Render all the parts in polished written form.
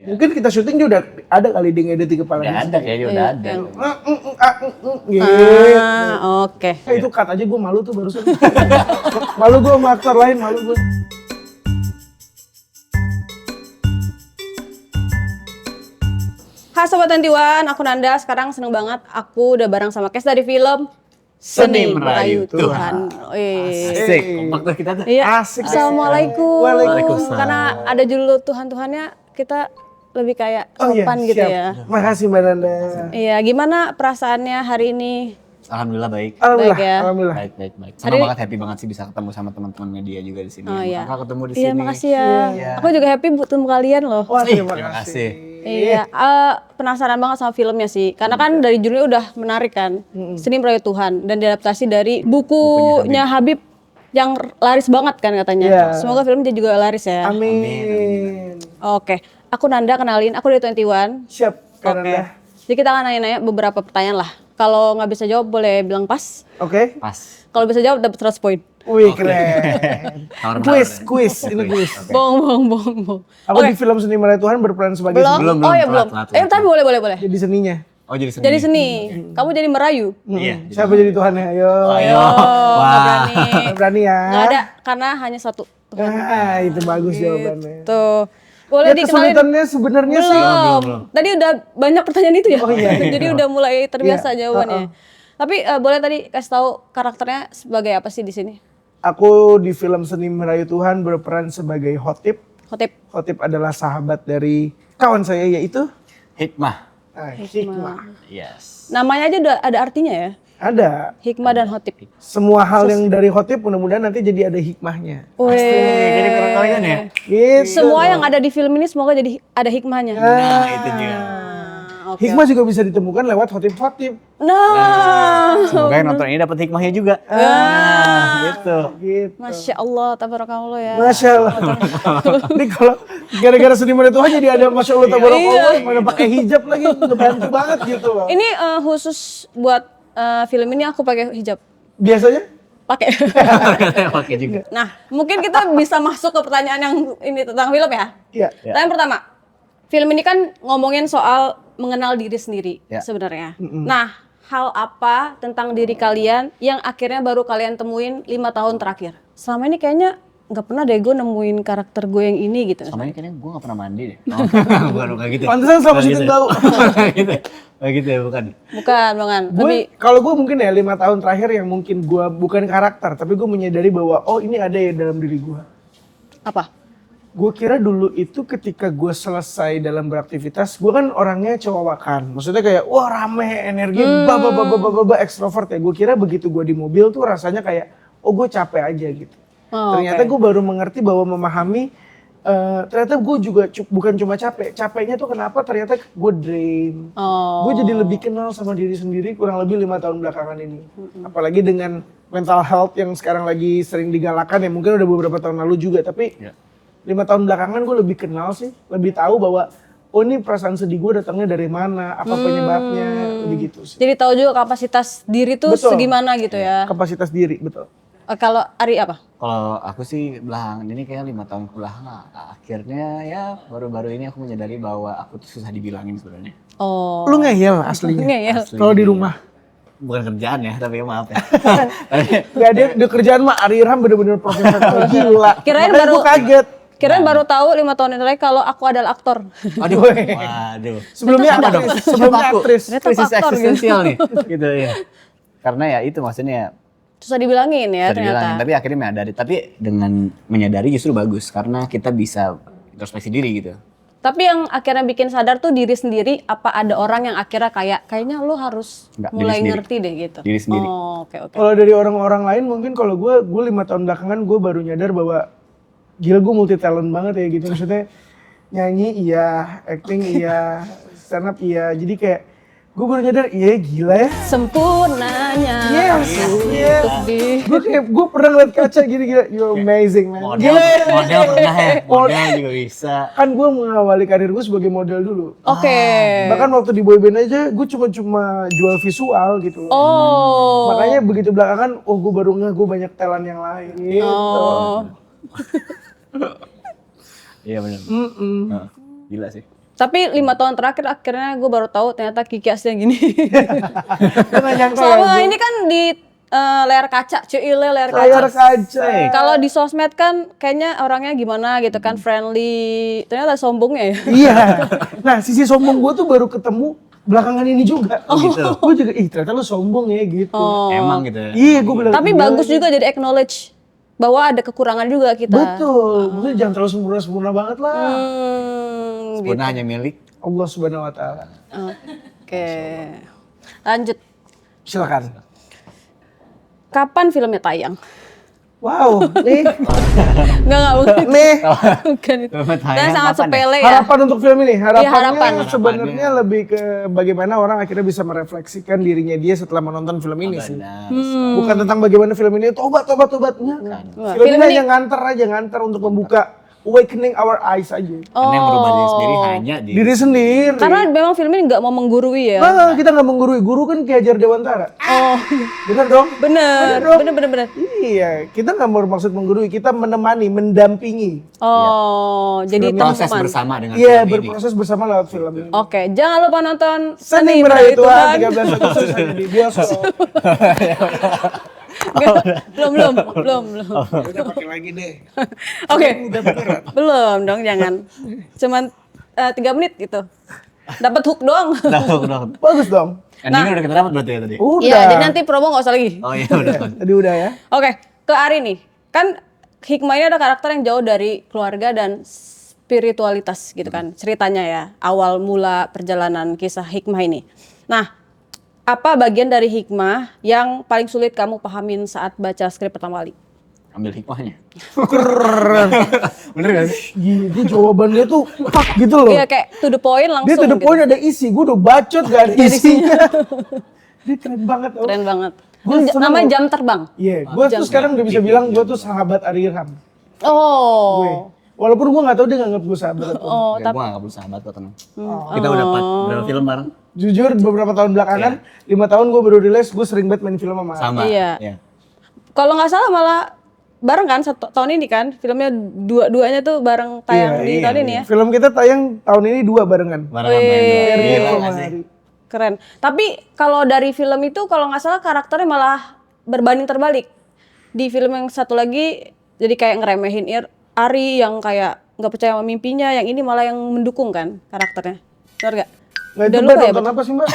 Mungkin kita syuting juga udah ada kali dia ngedit di kepala. Udah ada kayaknya, udah ada. Gitu. Oke. Itu cut aja, gue malu tuh barusan. Malu gue sama aktor lain, malu gue. Hai Sobat 21, aku Nanda. Sekarang seneng banget aku udah bareng sama Kes dari film Seni Merayu Tuhan. Asik, kompak tuh kita tuh. Iya. Asik. Assalamualaikum. Waalaikumsalam. Karena ada judul Tuhan-Tuhannya, kita lebih kayak sopan gitu siap. ya. Makasih Mbak Nanda. Iya, gimana perasaannya hari ini? Alhamdulillah baik. Alhamdulillah, Baik ya. alhamdulillah. Baik. Senang banget, happy banget sih bisa ketemu sama teman-teman media juga di sini. Oh iya. Kakak ketemu di sini. Iya, makasih ya. Iya. Aku juga happy ketemu kalian loh. Wah, terima Terima kasih. kasih. Iya, penasaran banget sama filmnya sih. Karena kan dari judulnya udah menarik kan. Seni Merayu Tuhan dan diadaptasi dari bukunya Habib yang laris banget kan katanya. Iya. Semoga filmnya juga laris ya. Amin. Oke, aku Nanda, kenalin, aku dari 21. Siap, Kak Oke. Nanda. Jadi kita akan nanya-nanya beberapa pertanyaan lah. Kalau nggak bisa jawab boleh bilang pas. Oke. Pas. Kalau bisa jawab dapat 100 poin. Wih, keren. Kuis. Ini kuis. Bohong. Aku di film Seni Merayu Tuhan berperan sebagai Belum? Belum, Oh ya telat, belum. telat. Tapi boleh. jadi seninya. Oh jadi seni. Jadi seni. Kamu jadi merayu. Iya. Siapa jadi Tuhannya? Ayo. Ayo. Oh, nggak berani. Berani ya. Nggak ada, karena hanya satu. Ah, itu bagus jawabannya. Tuh. Boleh Ya, dikenalin. kesulitannya sebenarnya sih. Belum. Tadi udah banyak pertanyaan itu ya. Oh, iya. Jadi udah mulai terbiasa Iya, jawabannya. Tapi boleh tadi kasih tahu karakternya sebagai apa sih di sini? Aku di film Seni Merayu Tuhan berperan sebagai Khotib. Khotib. Khotib adalah sahabat dari kawan saya yaitu Hikmah. Hikmah. Yes. Namanya aja udah ada artinya ya. Ada. Hikmah dan Khotib. Semua hal yang dari Khotib mudah-mudahan nanti jadi ada hikmahnya. Jadi keren kalian ya. Gitu. Semua yang ada di film ini semoga jadi ada hikmahnya. Nah itu juga. Oke. Hikmah juga bisa ditemukan lewat Khotib-Khotib. Nah. Semoga yang nonton ini dapat hikmahnya juga. Gitu. Gitu. Masya Allah, tabarakallah ya. Masya Allah. Ini kalau gara-gara Seni Merayu Tuhan jadi ada Masya Allah tabarakallah, mana pakai hijab lagi, ngebantu banget gitu loh. Ini khusus buat film ini aku pakai hijab. Biasanya? Pakai. Pakai juga. Nah, mungkin kita bisa masuk ke pertanyaan yang ini tentang film ya. Iya. Pertanyaan pertama. Film ini kan ngomongin soal mengenal diri sendiri sebenarnya. Nah, hal apa tentang diri kalian yang akhirnya baru kalian temuin 5 tahun terakhir? Selama ini kayaknya nggak pernah deh gue nemuin karakter gue yang ini gitu. Sama ini kayaknya gue gak pernah mandi deh. Bukan kayak gitu. Pantesan sama situ tahu. Gitu. Kayak gitu ya, bukan. Bukan. Kalau gue mungkin ya 5 tahun terakhir yang mungkin gue bukan karakter, tapi gue menyadari bahwa oh ini ada ya dalam diri gue. Apa? Gue kira dulu itu ketika gue selesai dalam beraktivitas, gue kan orangnya cowakan. Maksudnya kayak wah rame, energi, ekstrovert ya. Gue kira begitu gue di mobil tuh rasanya kayak oh gue capek aja gitu. Ternyata gue baru mengerti bahwa memahami ternyata gue juga bukan cuma capek. Capeknya tuh kenapa ternyata gue drain. Gue jadi lebih kenal sama diri sendiri kurang lebih 5 tahun belakangan ini. Apalagi dengan mental health yang sekarang lagi sering digalakan ya. Mungkin udah beberapa tahun lalu juga tapi 5 tahun belakangan gue lebih kenal sih, lebih tahu bahwa oh ini perasaan sedih gue datangnya dari mana, apa penyebabnya, lebih gitu sih. Jadi tahu juga kapasitas diri tuh segimana gitu ya. Kapasitas diri, betul. Kalau Ari apa? Kalau aku sih belakangan ini kayak 5 tahun kebelakangan. Akhirnya ya baru-baru ini aku menyadari bahwa aku tuh susah dibilangin sebenarnya. Oh. Lu ngeyel aslinya? Ngeyel. Kalau di rumah? Bukan kerjaan ya, tapi maaf ya. Gak ada kerjaan mah Ari Irham bener-bener profesional gila. Kirain Makanya baru gue kaget. Kirain baru tahu 5 tahun yang lalu kalau aku adalah aktor. Waduh. Sebelumnya aktris. Ternyata Krisis aktor gitu. eksistensial nih. Gitu ya. Karena ya itu maksudnya Susah dibilangin ya bisa ternyata. dibilangin, tapi akhirnya menyadari. Tapi dengan menyadari justru bagus karena kita bisa introspeksi diri gitu. Tapi yang akhirnya bikin sadar tuh diri sendiri, apa ada orang yang akhirnya kayaknya lu harus Enggak, mulai diri sendiri. ngerti deh gitu. Diri sendiri. Oh, oke. Kalau dari orang-orang lain mungkin kalau gue 5 tahun belakangan gue baru nyadar bahwa gila gue multi talent banget ya gitu. Maksudnya nyanyi iya, acting iya, stand up iya. Jadi kayak gue baru nyadar iya gila ya. Sempurnanya Gue pernah ngeliat kaca gini gila, you're amazing man. Model pernah ya, model juga bisa. Kan gue mengawali karir gue sebagai model dulu. Oke. Bahkan waktu di boyband aja gue cuma jual visual gitu loh. Oh. Makanya begitu belakangan, oh gue baru gue banyak talent yang lain gitu. Oh. Iya benar. Gila sih. Tapi 5 tahun terakhir akhirnya gue baru tahu ternyata Kiki aslinya gini. Karena nyangka Selama ya, ini kan di layar kaca, layar layar kaca. kaca. Kalau di sosmed kan kayaknya orangnya gimana gitu kan, friendly. Ternyata sombongnya ya. Iya. Nah, sisi sombong gue tuh baru ketemu belakangan ini juga. Oh, gitu. Gue juga, ternyata lu sombong ya gitu. Emang gitu ya. Iya, gue bilang. Tapi iya. bagus juga jadi acknowledge bahwa ada kekurangan juga kita. Betul. Maksudnya jangan terlalu sempurna-sempurna banget lah. Sempurna hanya milik. Allah Subhanahu Wa Taala. Oke. Lanjut. Silakan. Kapan filmnya tayang? Wow, nih, Enggak bukan. nih. Bukan itu. Filmnya tayang Dan sangat kapan ya? sepele ya. Harapan untuk film ini, harapannya harapan. sebenarnya lebih ke bagaimana orang akhirnya bisa merefleksikan dirinya dia setelah menonton film ini sih. Benar. Bukan tentang bagaimana film ini tobat. Enggak. Wah, Film film ini ini- hanya nganter untuk membuka awakening our eyes aja. Karena yang merubah diri sendiri hanya Diri sendiri. Karena memang film ini nggak mau menggurui ya. Nah, kita nggak menggurui, guru kan Ki Hajar Dewantara. Oh, Bener dong? bener. dong. Bener. Iya, kita nggak bermaksud menggurui, kita menemani, mendampingi. Oh, jadi proses teman. bersama dengan Iya, film ini. berproses bersama lewat film ini. Oke, jangan lupa nonton Seni Meraih Tuhan 13 Agustus hanya di bioskop. belum. Udah pakai lagi deh. Oke, Udah beneran. belum dong, jangan. Cuman 3 menit gitu. Dapat hook doang. Udah. Bagus dong. Endingnya udah kita dapat berarti ya tadi? Udah. Iya, jadi nanti promo nggak usah lagi. Oh iya udah. Tadi udah ya. Oke, ke Ari nih. Kan Hikmah ini ada karakter yang jauh dari keluarga dan spiritualitas gitu kan. Ceritanya ya, awal mula perjalanan kisah Hikmah ini. Nah, apa bagian dari Hikmah yang paling sulit kamu pahamin saat baca skrip pertama kali? Ambil hikmahnya. Keren. Bener gak sih? Jadi jawabannya tuh fuck gitu loh. Iya, kayak to the point langsung. Dia to the gitu. point ada isi, gue udah bacot gak ada isinya. Dia keren banget. Oh. Keren banget. Gua seneng Namanya loh. jam terbang. Iya, gue tuh sekarang udah bisa bilang gue tuh sahabat Ari Irham. Gue. Oh. Walaupun gue gak tahu dia nganggap gue sahabat. Oh, Ya, gue gak perlu sahabat kok tenang. Kita udah dapat berapa film bareng? Jujur beberapa tahun belakangan, 5 tahun gue baru rilis, gue sering banget main film sama Ari. Sama. Iya. Ya. Kalau nggak salah malah bareng kan tahun ini kan filmnya dua-duanya tuh bareng tayang di tahun ini ya. Film kita tayang tahun ini 2 barengan. Bareng main dua. Eri Gila sama gak sih? Ari. Keren. Tapi kalau dari film itu kalau nggak salah karakternya malah berbanding terbalik. Di film yang satu lagi jadi kayak ngeremehin Ari yang kayak nggak percaya sama mimpinya, yang ini malah yang mendukung kan karakternya. Benar nggak? Nah itu Udah mbak lupa ya, nonton apa sih mbak?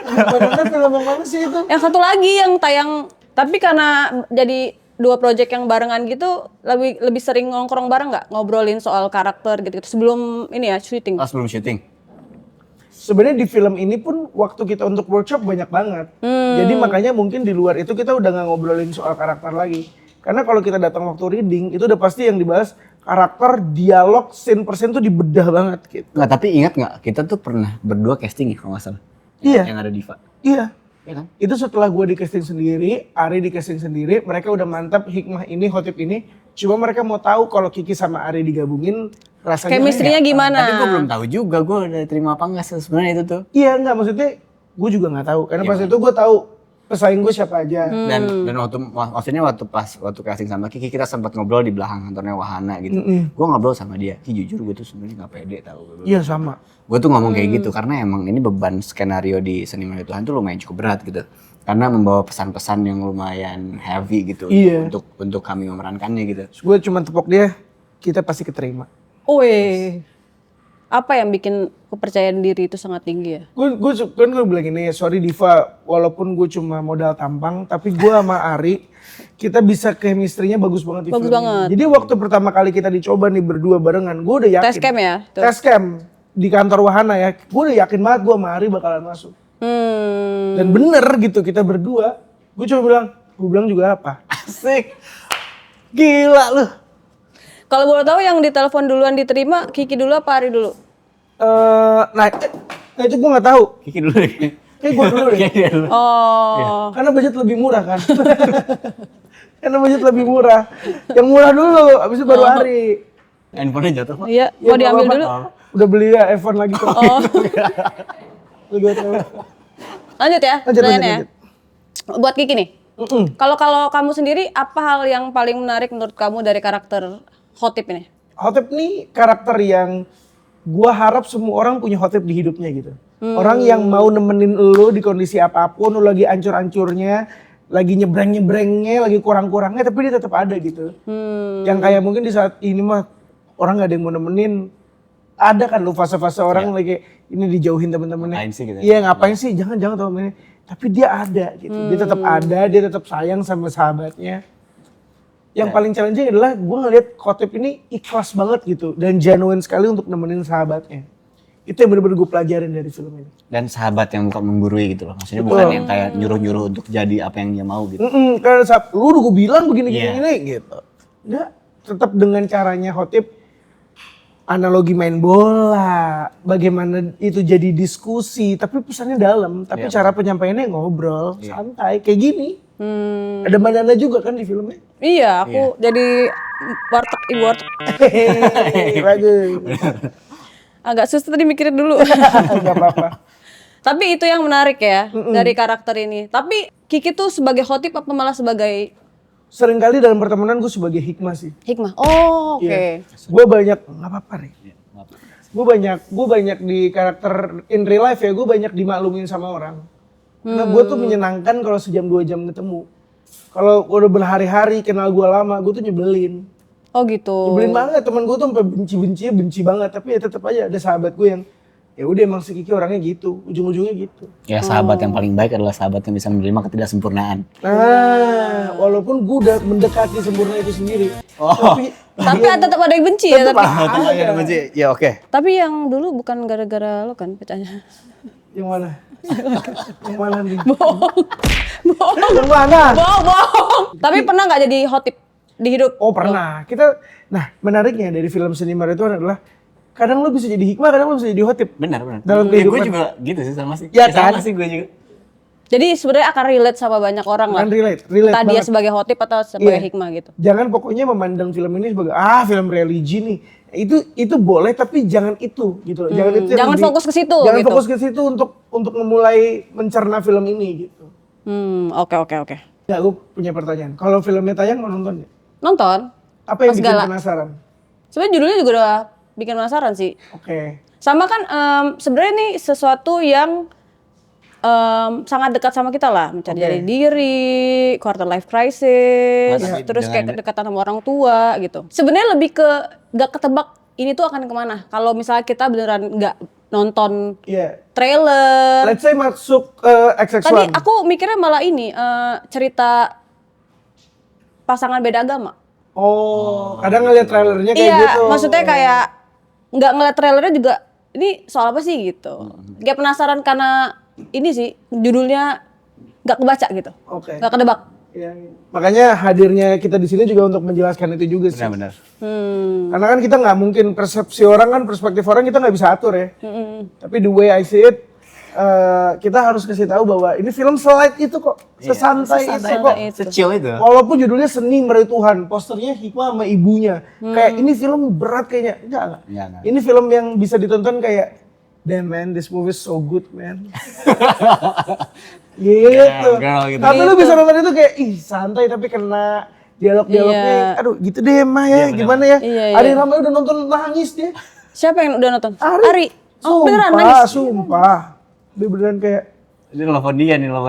Nonton film yang mana sih itu? Yang satu lagi yang tayang tapi karena jadi 2 project yang barengan gitu lebih sering nongkrong bareng nggak ngobrolin soal karakter gitu, sebelum ini ya syuting. Oh sebelum syuting? Sebenarnya di film ini pun waktu kita untuk workshop banyak banget. Jadi makanya mungkin di luar itu kita udah nggak ngobrolin soal karakter lagi. Karena kalau kita datang waktu reading itu udah pasti yang dibahas karakter, dialog, scene per scene tuh dibedah banget gitu. Nggak, tapi ingat nggak kita tuh pernah berdua casting ya kalau nggak salah? Iya. Yang ada Diva. Iya. Iya kan? Itu setelah gue di casting sendiri, Ari di casting sendiri, mereka udah mantap Hikmah ini, Khotib ini. Cuma mereka mau tahu kalau Kiki sama Ari digabungin rasanya Chemistry-nya kayak apa. gimana? Tapi gue belum tahu juga gue udah terima apa nggak sebenarnya itu tuh. Iya enggak, maksudnya gue juga nggak tahu. Karena Iya. pas itu gue tahu pesaing gue siapa aja. Dan waktu casting sama Kiki kita sempat ngobrol di belakang kantornya Wahana gitu. Gue ngobrol sama dia. Ki jujur gue tuh sebenarnya nggak pede tau. Iya sama. Gue tuh ngomong kayak gitu karena emang ini beban skenario di Seni Meraih Tuhan tuh lumayan cukup berat gitu. Karena membawa pesan-pesan yang lumayan heavy gitu Iya. untuk kami memerankannya gitu. Gue cuma tepok dia, kita pasti keterima. Wih, apa yang bikin kepercayaan diri itu sangat tinggi ya? Gue bilang gini, sorry Diva, walaupun gue cuma modal tampang, tapi gue sama Ari, kita bisa chemistry-nya bagus banget di Bagus film banget. ini. Jadi waktu pertama kali kita dicoba nih berdua barengan, gue udah yakin. Test cam ya? Tuh. Test cam di kantor Wahana ya, gue udah yakin banget gue sama Ari bakalan masuk. Dan bener gitu kita berdua, gue bilang juga apa? Asik, gila lu. Kalau boleh tahu yang ditelepon duluan diterima, Kiki dulu apa Ari dulu? Nah itu gue nggak tahu. Kiki dulu deh. Kayak gue dulu deh. Kiki dulu. Oh, Karena budget lebih murah kan. Karena budget lebih murah. Yang murah dulu, abis itu baru Ari. Handphonenya jatuh Pak. iya, Ya, mau diambil apa-apa. dulu. Udah beli ya iPhone lagi kok. Oh, Lu gak tahu. lanjut ya, Lanjut, pertanyaannya. lanjut. Buat Kiki nih, kalau kamu sendiri, apa hal yang paling menarik menurut kamu dari karakter Khotib ini? Khotib nih karakter yang gua harap semua orang punya hot tip di hidupnya gitu. Orang yang mau nemenin lu di kondisi apapun, lu lagi ancur-ancurnya, lagi nyebreng-nyebrengnya, lagi kurang-kurangnya, tapi dia tetap ada gitu. Yang kayak mungkin di saat ini mah orang gak ada yang mau nemenin. Ada kan lu fase-fase orang lagi ini dijauhin temen-temennya. Ngapain sih gitu? Iya ngapain sih, jangan temen-temennya. Tapi dia ada gitu, dia tetap ada, dia tetap sayang sama sahabatnya. Yang paling challenging adalah gue ngeliat Khotib ini ikhlas banget gitu. Dan genuine sekali untuk nemenin sahabatnya. Itu yang bener-bener gue pelajarin dari film ini. Dan sahabat yang bukan menggurui gitu loh. Maksudnya bukan yang kayak nyuruh-nyuruh untuk jadi apa yang dia mau gitu. Karena lu udah gue bilang begini-gini gitu. Enggak, tetap dengan caranya Khotib. Analogi main bola, bagaimana itu jadi diskusi, tapi pesannya dalam. Tapi cara penyampaiannya ngobrol, santai, kayak gini. Ada Madana juga kan di filmnya? Iya, aku jadi ibu warteg. Bagus. Agak susah tadi mikirin dulu. Gak apa-apa. Tapi itu yang menarik ya dari karakter ini. Tapi Kiki tuh sebagai Khotib apa malah sebagai Seringkali dalam pertemanan gue sebagai hikmah sih. hikmah? Oh, oke. Gue banyak, gak apa-apa nih. Gue banyak di karakter in real life ya, gue banyak dimaklumin sama orang. Karena gue tuh menyenangkan kalau sejam 2 jam ketemu. Kalau udah berhari-hari kenal gue lama, gue tuh nyebelin. Oh gitu. Nyebelin banget, teman gue tuh sampai benci banget. Tapi ya tetap aja ada sahabat gue yang ya udah emang si Kiki orangnya gitu, ujung-ujungnya gitu. Ya sahabat yang paling baik adalah sahabat yang bisa menerima ketidaksempurnaan. Nah, walaupun gue udah mendekati sempurna itu sendiri. Tapi tetap ada yang benci ya. Ya oke. Tapi yang dulu bukan gara-gara lo kan pecahnya. Yang mana? Yang mana nih? Bohong. Yang mana? Bohong. Tapi pernah nggak jadi Khotib di hidup? Oh pernah. Nah menariknya dari film Seniman itu adalah kadang lu bisa jadi hikmah, kadang lu bisa jadi Khotib. Benar. Dalam Gue kehidupan. juga gitu sih sama sih. Ya kan? Sama sih gue juga. Jadi sebenarnya akan relate sama banyak orang lah. Kan relate Entah dia banget. sebagai Khotib atau sebagai Iya. hikmah gitu. Jangan pokoknya memandang film ini sebagai film religi nih. Itu boleh tapi jangan itu gitu loh. Jangan itu yang Jangan fokus ke situ Jangan gitu. fokus ke situ untuk memulai mencerna film ini gitu. Oke. Ya gue punya pertanyaan. Kalau filmnya tayang mau nonton nggak? Nonton. Apa yang bikin Segala. penasaran? Sebenarnya judulnya juga udah bikin penasaran sih. Oke. Sama kan sebenarnya ini sesuatu yang sangat dekat sama kita lah, mencari jati diri, quarter life crisis, Tapi terus kayak dengan- kedekatan sama orang tua gitu. Sebenarnya lebih ke gak ketebak ini tuh akan kemana. Kalau misalnya kita beneran nggak nonton Iya. trailer. Let's say masuk XX1. Tadi aku mikirnya malah ini cerita pasangan beda agama. Oh, kadang ngeliat trailernya kayak Iya, gitu. maksudnya kayak nggak ngeliat trailernya juga ini soal apa sih gitu. Kayak penasaran karena ini sih judulnya nggak kebaca gitu, Oke. nggak kedebak. Iya. Makanya hadirnya kita di sini juga untuk menjelaskan itu juga sih. Benar. Karena kan kita nggak mungkin persepsi orang kan perspektif orang kita nggak bisa atur ya. Tapi the way I see it, kita harus kasih tahu bahwa ini film selight itu kok, sesantai itu kok. Secil itu. Walaupun judulnya Seni Meraih Tuhan, posternya hikmah sama ibunya. Kayak ini film berat kayaknya. Enggak. Enggak. Ini film yang bisa ditonton kayak, damn man, this movie is so good man. Gitu. Girl, gitu. Tapi lu bisa nonton itu kayak, ih santai tapi kena dialog-dialognya. Iya. Aduh gitu deh Mah ya, gimana ya. Iya. Ari Rama udah nonton nangis dia. Siapa yang udah nonton? Ari. Oh beneran Sumpah, nangis? Sumpah. Dia beneran kayak, Ini nelfon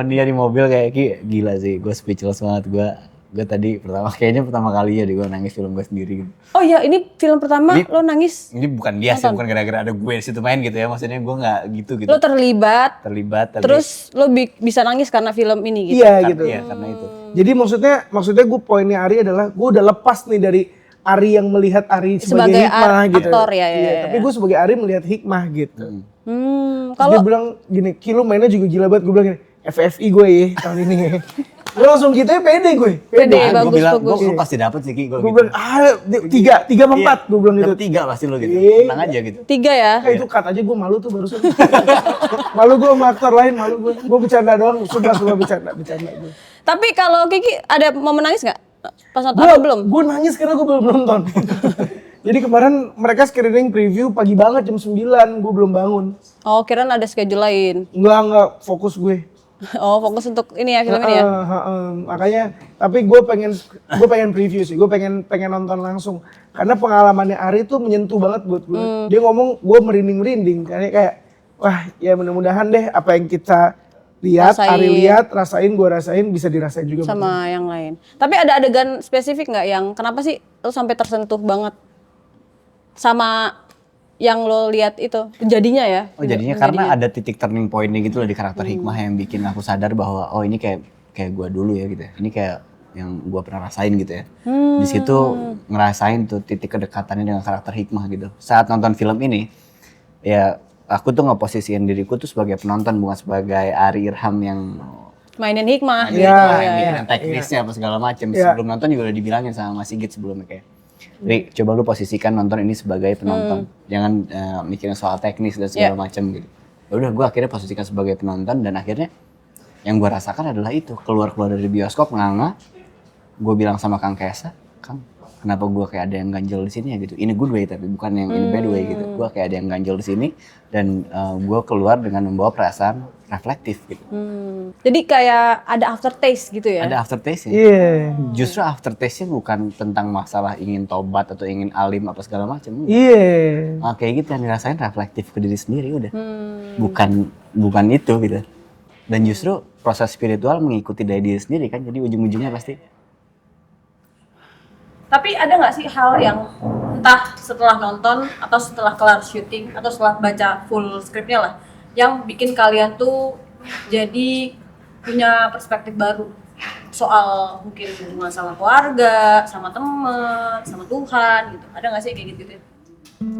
dia di mobil kayak gila sih, gue speechless banget gue tadi pertama kali ya gue nangis film gue sendiri gitu. Oh iya, ini film pertama lo nangis, Ini bukan biasa, bukan gara-gara ada gue di situ main gitu ya, maksudnya gue nggak gitu. lo terlibat, Terlibat, terus lo bisa nangis karena film ini gitu. iya gitu. Iya karena itu. Jadi maksudnya gue poinnya Ari adalah gue udah lepas nih dari Ari yang melihat Ari sebagai hikmah gitu. aktor ya. Tapi gue sebagai Ari melihat hikmah gitu. Terus Kalau dia bilang gini, Ki lu mainnya juga gila banget. Gue bilang gini, FFI gue ya tahun ini. Gue langsung gitu ya pede gue. Pede, Gue bagus, bilang, bagus. gue pasti dapet sih Ki. Gue bilang, tiga sama empat. Gue bilang gitu. Dapet 3 pasti lo gitu, Iya. tenang aja gitu. 3 ya. Kayak itu cut aja gue malu tuh barusan. Malu gue sama aktor lain, malu gue. Gue bercanda doang, suka bercanda gue. Tapi kalau Kiki ada momen nangis nggak pas nonton atau belum? Gue nangis karena gue belum nonton. Jadi kemarin mereka screening preview pagi banget jam 9, gue belum bangun. Oh kirain ada schedule lain. Enggak, fokus gue. Oh, fokus untuk ini ya, film ini ya? Makanya, tapi gue pengen preview sih, gue pengen nonton langsung. Karena pengalamannya Ari tuh menyentuh banget buat gue. Dia ngomong, gue merinding-merinding. Kayak, wah ya mudah-mudahan deh apa yang kita lihat, Ari lihat, rasain, gue rasain, bisa dirasain juga. Sama yang lain. Tapi ada adegan spesifik nggak yang kenapa sih lo sampai tersentuh banget sama yang lo lihat itu jadinya ya? Oh jadinya karena ada titik turning point-nya gitu loh di karakter Hikmah yang bikin aku sadar bahwa oh ini kayak gue dulu ya gitu ya. Ini kayak yang gue pernah rasain gitu ya. Di situ ngerasain tuh titik kedekatannya dengan karakter Hikmah gitu. Saat nonton film ini ya aku tuh ngeposisiin diriku tuh sebagai penonton bukan sebagai Ari Irham yang mainin Hikmah gitu. Mikirin teknisnya apa segala macam. Sebelum nonton juga udah dibilangin sama Mas Sigit sebelumnya kayak Ri, coba lu posisikan nonton ini sebagai penonton. Jangan mikirin soal teknis dan segala macam gitu. Ya udah gue akhirnya posisikan sebagai penonton dan akhirnya yang gue rasakan adalah itu. Keluar dari bioskop nganga. Gue bilang sama Kang Kesa, Kang, kenapa gue kayak ada yang ganjel di sini ya gitu. In a good way tapi bukan yang in a bad way gitu. Gue kayak ada yang ganjel di sini dan gue keluar dengan membawa perasaan reflektif gitu. Jadi kayak ada aftertaste gitu ya? Ada aftertaste ya. Iya. Justru aftertaste-nya bukan tentang masalah ingin tobat atau ingin alim apa segala macam. Iya. Nah, kayak gitu yang dirasain reflektif ke diri sendiri udah. Bukan itu gitu. Dan justru proses spiritual mengikuti dari diri sendiri kan. Jadi ujung-ujungnya pasti. Tapi ada nggak sih hal yang entah setelah nonton atau setelah kelar syuting atau setelah baca full scriptnya lah yang bikin kalian tuh jadi punya perspektif baru soal mungkin hubungan sama keluarga, sama teman, sama Tuhan gitu. Ada nggak sih kayak gitu?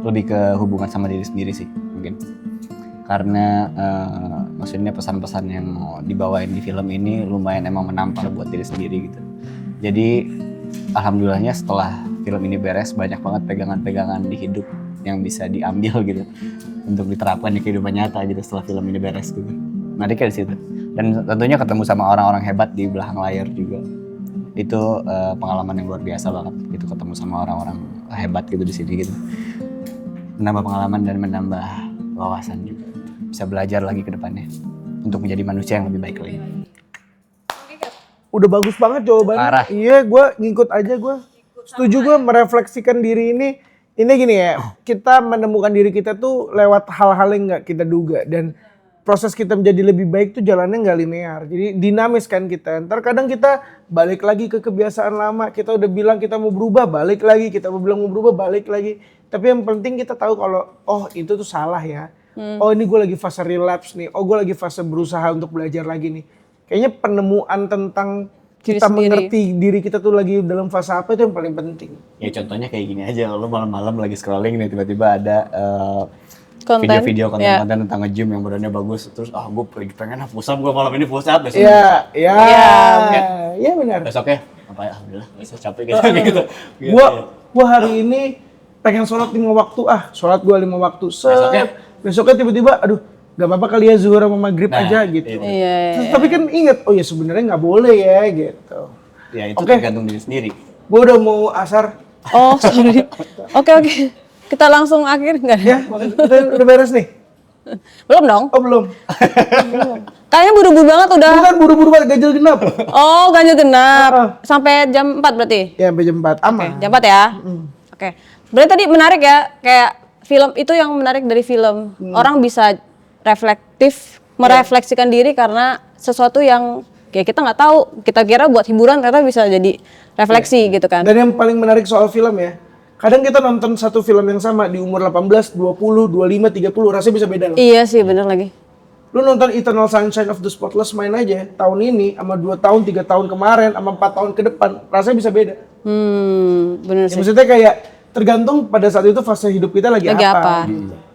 Lebih ke hubungan sama diri sendiri sih mungkin. Karena maksudnya pesan-pesan yang mau dibawain di film ini lumayan emang menampar buat diri sendiri gitu. Jadi alhamdulillahnya setelah film ini beres banyak banget pegangan-pegangan di hidup yang bisa diambil gitu untuk diterapkan di kehidupan nyata gitu setelah film ini beres gitu. Menarik di situ. Dan tentunya ketemu sama orang-orang hebat di belakang layar juga. Itu pengalaman yang luar biasa banget gitu ketemu sama orang-orang hebat gitu di sini gitu. Menambah pengalaman dan menambah wawasan juga. Bisa belajar lagi ke depannya untuk menjadi manusia yang lebih baik lagi. Udah bagus banget jawabannya. Parah. Iya, gue ngikut aja gue. Setuju gue merefleksikan diri ini. Ini gini ya, kita menemukan diri kita tuh lewat hal-hal yang nggak kita duga. Dan proses kita menjadi lebih baik tuh jalannya nggak linear. Jadi dinamis kan kita. Ntar kadang kita balik lagi ke kebiasaan lama. Kita udah bilang kita mau berubah, balik lagi. Kita mau bilang mau berubah, balik lagi. Tapi yang penting kita tahu kalau, oh itu tuh salah ya. Oh ini gue lagi fase relapse nih. Oh gue lagi fase berusaha untuk belajar lagi nih. Kayaknya penemuan tentang kita mengerti diri kita tuh lagi dalam fase apa itu yang paling penting. Ya contohnya kayak gini aja, lo malam-malam lagi scrolling nih tiba-tiba ada video-video konten tentang nge-gym yang badannya bagus. Terus gue pengen push up, gue malam ini push up. Iya benar. Besoknya apa ya, alhamdulillah besok capek gitu. Gua hari ini pengen sholat 5 waktu, sholat gue 5 waktu. Besoknya tiba-tiba aduh gak apa-apa kali ya zuhur sama maghrib aja gitu. Iya. Tapi kan inget, oh ya sebenarnya nggak boleh ya gitu. Ya itu tergantung diri sendiri. Gue udah mau asar. Oh sorry. Oke. Kita langsung akhir nggak? Ya, udah beres nih. Belum dong? Oh belum. Kayaknya buru-buru banget udah. Bukan buru-buru banget, ganjil genap. Oh ganjil genap. Sampai jam 4 berarti? Ya sampai jam 4, aman. Jam 4 ya? Oke. Berarti tadi menarik ya, kayak film itu yang menarik dari film. Orang bisa reflektif, merefleksikan diri karena sesuatu yang kayak kita nggak tahu, kita kira buat hiburan ternyata bisa jadi refleksi gitu kan. Dan yang paling menarik soal film ya, kadang kita nonton satu film yang sama di umur 18, 20, 25, 30 rasanya bisa beda loh. Iya sih bener lagi. Lu nonton Eternal Sunshine of the Spotless Mind aja tahun ini sama 2 tahun, 3 tahun kemarin sama 4 tahun ke depan rasanya bisa beda. Bener sih. Maksudnya kayak tergantung pada saat itu fase hidup kita lagi apa. Gitu.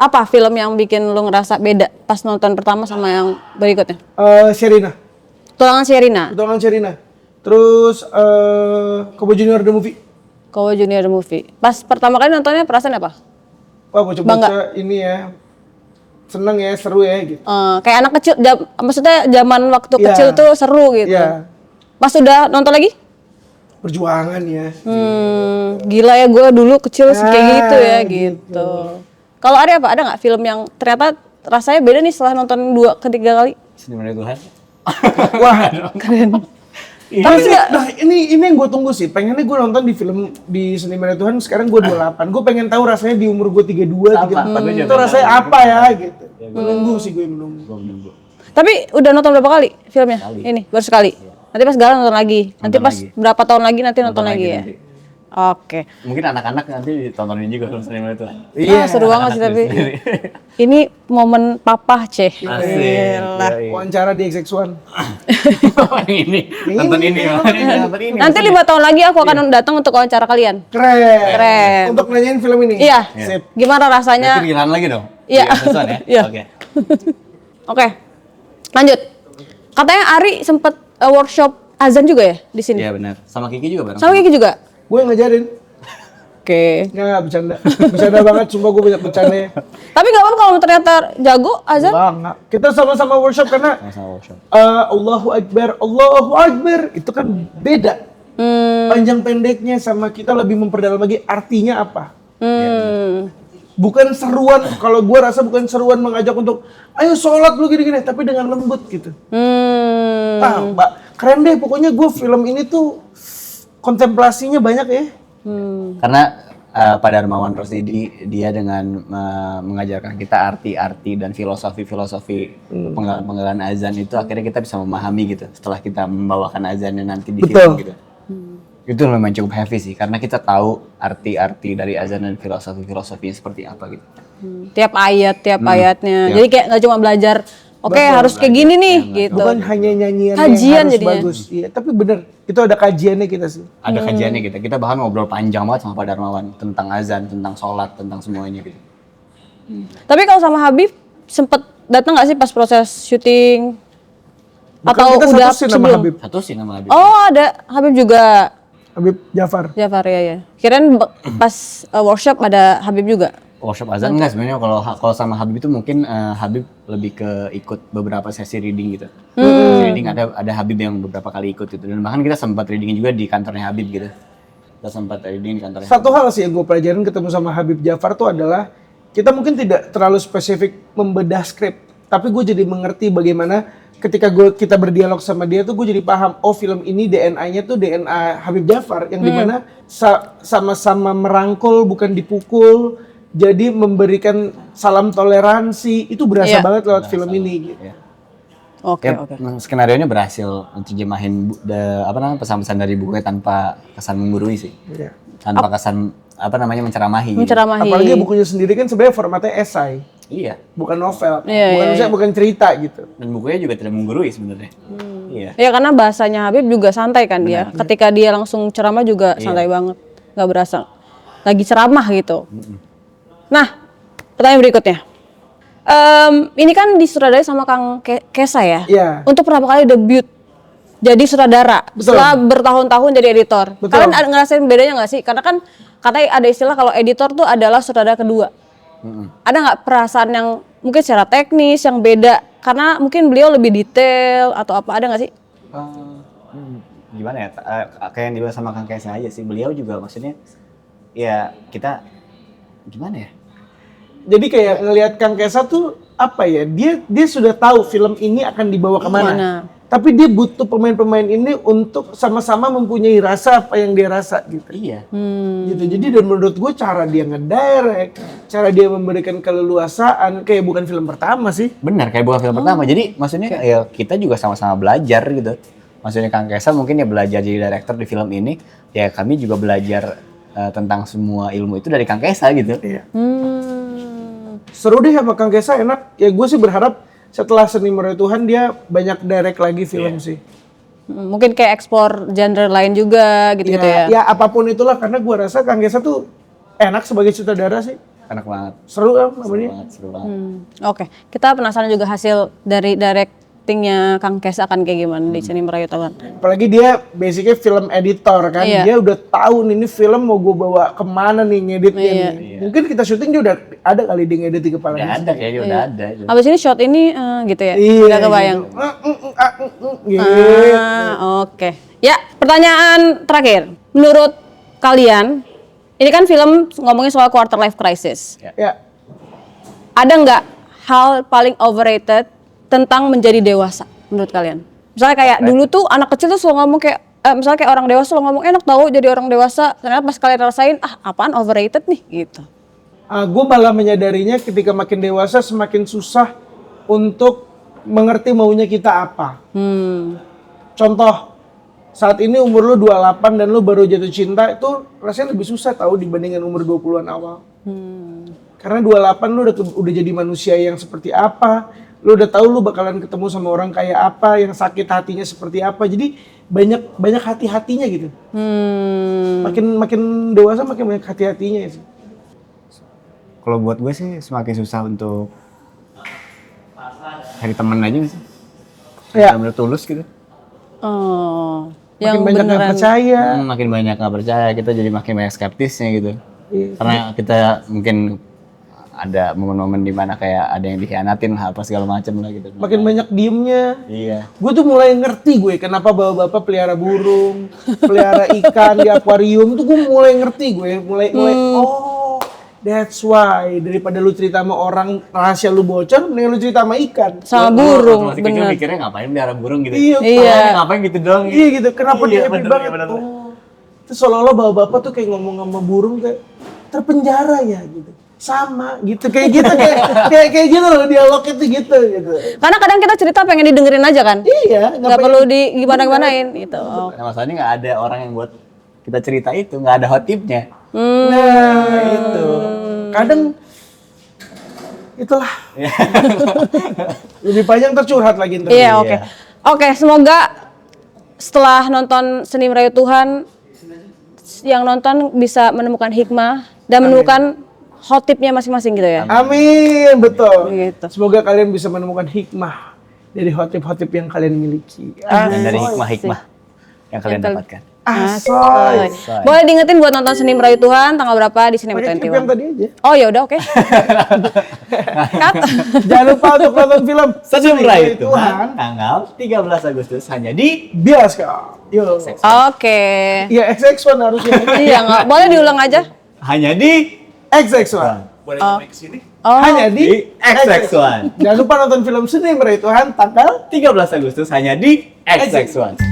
Apa film yang bikin lu ngerasa beda pas nonton pertama sama yang berikutnya? Sherina. Tulangan Sherina. Terus Kobo Junior the Movie. Kobo Junior the Movie. Pas pertama kali nontonnya perasaan apa? Wah, bocah-bocah ini ya. Seneng ya, seru ya gitu. Kayak anak kecil, maksudnya zaman waktu kecil tuh seru gitu. Iya. Pas udah nonton lagi? Perjuangan ya. Gila ya gue dulu kecil kayak gitu ya gitu. Kalau Ari apa? Ada nggak film yang ternyata rasanya beda nih setelah nonton 2 ke 3 kali? Seni Merayu Tuhan. Wah, Keren. tapi nah ini yang gue tunggu sih. Pengennya gue nonton di film di Seni Merayu Tuhan. Sekarang gue 28. Gue pengen tahu rasanya di umur gue 32, 34. Itu rasanya apa ya gitu. Menunggu sih gue menunggu. Tapi udah nonton berapa kali filmnya? Ini baru sekali. Nanti pas galau nonton lagi. Nanti Nonton pas lagi. berapa tahun lagi nanti nonton lagi ya. nanti. Oke. Mungkin anak-anak nanti ditontonin juga film Seni Merayu Tuhan. Iya, seru banget sih tapi. Ini momen papa Ceh. Asik. Wawancara di XX1. Ini nonton ini. Nonton ini. Nanti 5 tahun lagi aku akan datang untuk wawancara kalian. Keren. Untuk nanyain film ini. Iya. Sip. Gimana rasanya? Nanti giliran lagi dong. Iya. Di episode ya. Iya. Oke. Oke. Lanjut. Katanya Ari sempet workshop azan juga ya di sini. Iya benar. Sama Kiki juga bareng. Sama Kiki juga. Gue ngajarin. Oke. Nggak bercanda. Bercanda banget, sumpah gue banyak bercanda ya. Tapi nggak apa-apa kalau ternyata jago azan. Nggak. Kita sama-sama workshop karena Sama workshop. Allahu Akbar. Itu kan beda. Panjang pendeknya sama kita lebih memperdalam lagi artinya apa. Bukan seruan, kalau gue rasa bukan seruan mengajak untuk ayo sholat lu gini-gini, tapi dengan lembut gitu. Ah, Mbak, keren deh pokoknya gue film ini tuh kontemplasinya banyak ya. Karena Pak Darmawan Rosidi dia dengan mengajarkan kita arti-arti dan filosofi penggalan azan itu akhirnya kita bisa memahami gitu setelah kita membawakan azannya nanti di film gitu. Itu lumayan cukup heavy sih karena kita tahu arti-arti dari azan dan filosofinya seperti apa gitu. Tiap ayatnya. Jadi kayak nggak cuma belajar. Oke, harus kayak gini nih gitu. Bukan hanya nyanyian Kajian yang harus jadinya. bagus. Iya, tapi bener itu ada kajiannya kita sih. Ada kajiannya gitu. Kita bahkan ngobrol panjang banget sama Pak Darmawan tentang azan, tentang sholat, tentang semuanya gitu. Tapi kalau sama Habib sempet datang nggak sih pas proses syuting? Bukan Atau kita udah satu scene sama sebelum? Habib. Satu sih nama Habib. Oh, ada Habib juga. Habib Jafar. Jafar ya. Kirain pas workshop ada Habib juga. Workshop azan enggak sebenarnya kalau sama Habib itu mungkin Habib lebih ke ikut beberapa sesi reading gitu. Sesi reading ada Habib yang beberapa kali ikut gitu dan bahkan kita sempat reading juga di kantornya Habib gitu. Kita sempat reading di kantornya. Satu hal sih yang gue pelajarin ketemu sama Habib Jafar tuh adalah kita mungkin tidak terlalu spesifik membedah skrip, tapi gue jadi mengerti bagaimana ketika kita berdialog sama dia tuh gue jadi paham, oh film ini DNA-nya tuh DNA Habib Jafar yang dimana sama-sama merangkul bukan dipukul, jadi memberikan salam toleransi itu berasa banget lewat film ini. Gitu. Oke. Skenarionya berhasil terjemahin pesan-pesan dari bukunya tanpa kesan menggurui sih. Iya. Tanpa kesan menceramahi. Apalagi bukunya sendiri kan sebenarnya formatnya esai, Iya. bukan novel, Iya. bukan cerita gitu. Dan bukunya juga tidak menggurui sebenarnya. Iya. Ya karena bahasanya Habib juga santai kan dia. Ketika dia langsung ceramah juga santai banget. Nggak berasa lagi ceramah gitu. Nah, pertanyaan berikutnya. Ini kan disutradarai sama Kang Kesa ya? Iya. Untuk pertama kali debut jadi sutradara setelah bertahun-tahun jadi editor. Betul. Kalian ngerasain bedanya nggak sih? Karena kan katanya ada istilah kalau editor tuh adalah sutradara kedua. Ada nggak perasaan yang mungkin secara teknis yang beda? Karena mungkin beliau lebih detail atau apa, ada nggak sih? Gimana ya? Kayak yang dibilang sama Kang Kaisang aja sih. Beliau juga maksudnya ya kita gimana ya? Jadi kayak ngelihat Kang Kesa tuh apa ya? Dia sudah tahu film ini akan dibawa kemana. Tapi dia butuh pemain-pemain ini untuk sama-sama mempunyai rasa apa yang dia rasa gitu. Iya. Gitu. Jadi dan menurut gue cara dia ngedirect, cara dia memberikan keleluasaan kayak bukan film pertama sih. Benar, kayak bukan film pertama. Jadi maksudnya ya kita juga sama-sama belajar gitu. Maksudnya Kang Kaisang mungkin ya belajar jadi director di film ini, ya kami juga belajar tentang semua ilmu itu dari Kang Kaisang gitu. Iya. Seru deh sama Kang Kesa, enak. Ya gue sih berharap setelah Seni Merayu Tuhan dia banyak direct lagi film sih. Mungkin kayak ekspor genre lain juga gitu-gitu ya. Ya apapun itulah karena gue rasa Kang Kesa tuh enak sebagai sutradara sih. Enak banget. Seru kan namanya. Seru banget. Oke, kita penasaran juga hasil dari directingnya Kang Kesa akan kayak gimana di Seni Merayu Tuhan. Apalagi dia basicnya film editor kan. Iya. Dia udah tahu nih ini film mau gue bawa kemana nih ngeditnya nih. Mungkin kita syuting dia udah ada kali dia ngedit di kepalanya. Udah ada kayaknya, udah ada. Abis ini shot ini gitu ya, Iya, udah kebayang. Gitu. Oke. Ya, pertanyaan terakhir. Menurut kalian, ini kan film ngomongin soal quarter life crisis. Ya. Ada nggak hal paling overrated tentang menjadi dewasa menurut kalian? Misalnya kayak dulu tuh anak kecil tuh selalu ngomong kayak misalnya kayak orang dewasa selalu ngomong enak tahu jadi orang dewasa, ternyata pas kalian rasain apaan overrated nih gitu. Gue malah menyadarinya ketika makin dewasa semakin susah untuk mengerti maunya kita apa. Contoh, saat ini umur lu 28 dan lu baru jatuh cinta itu rasanya lebih susah tahu dibandingkan umur 20-an awal. Karena 28 lu udah jadi manusia yang seperti apa, lu udah tahu lu bakalan ketemu sama orang kayak apa, yang sakit hatinya seperti apa. Jadi banyak hati-hatinya gitu. Makin dewasa makin banyak hati-hatinya sih. Kalau buat gue sih semakin susah untuk cari temen aja gak sih? Ya. Bener-bener tulus gitu. Makin Yang banyak nggak beneran. percaya. Makin banyak nggak percaya, kita jadi makin banyak skeptisnya gitu. Iya. Karena kita mungkin ada momen-momen dimana kayak ada yang dikhianatin lah apa segala macem lah gitu. Makin banyak diemnya. Iya. Gue tuh mulai ngerti kenapa bapak-bapak pelihara burung, pelihara ikan di akuarium tuh gue mulai ngerti mulai oh that's why daripada lu cerita sama orang rahasia lu bocor, mending lu cerita sama ikan. Sama burung, Masih kecil bener. mikirnya ngapain pelihara burung gitu. Iya. Ngapain gitu doang. Iya gitu, kenapa dia happy bener, banget? bener. Oh, terus seolah-olah bapak-bapak tuh kayak ngomong sama burung kayak terpenjara ya gitu. Sama gitu kayak gitu kayak gitu loh dialog itu gitu. Karena kadang kita cerita pengen didengerin aja kan. Iya, Nggak perlu di gimana-gimanain gitu. Nah, masalahnya nggak ada orang yang buat kita cerita itu, nggak ada hot tipnya. Nah, itu. Kadang itulah. Lebih panjang tercurhat lagi ntar. Iya, oke. Oke, semoga setelah nonton Seni Merayu Tuhan yang nonton bisa menemukan hikmah dan menemukan hot tipnya masing-masing gitu ya. Amin, betul. Gitu. Semoga kalian bisa menemukan hikmah dari hot tip yang kalian miliki. Dan dari hikmah-hikmah yang kalian dapatkan. Asoy. Boleh diingetin buat nonton Seni Merayu Tuhan tanggal berapa di Cinema Pakai klip 21? yang tadi aja. Oh ya udah oke. Cut. Jangan lupa untuk nonton film Seni Merayu Tuhan Tuhan tanggal 13 Agustus hanya di bioskop. Yo. Oke. Iya, XX1 harusnya. Iya nggak boleh diulang aja. hanya di XX1. Oh. Hanya di XX1. Jangan lupa nonton film Seni Merayu Tuhan tanggal 13 Agustus hanya di XX1.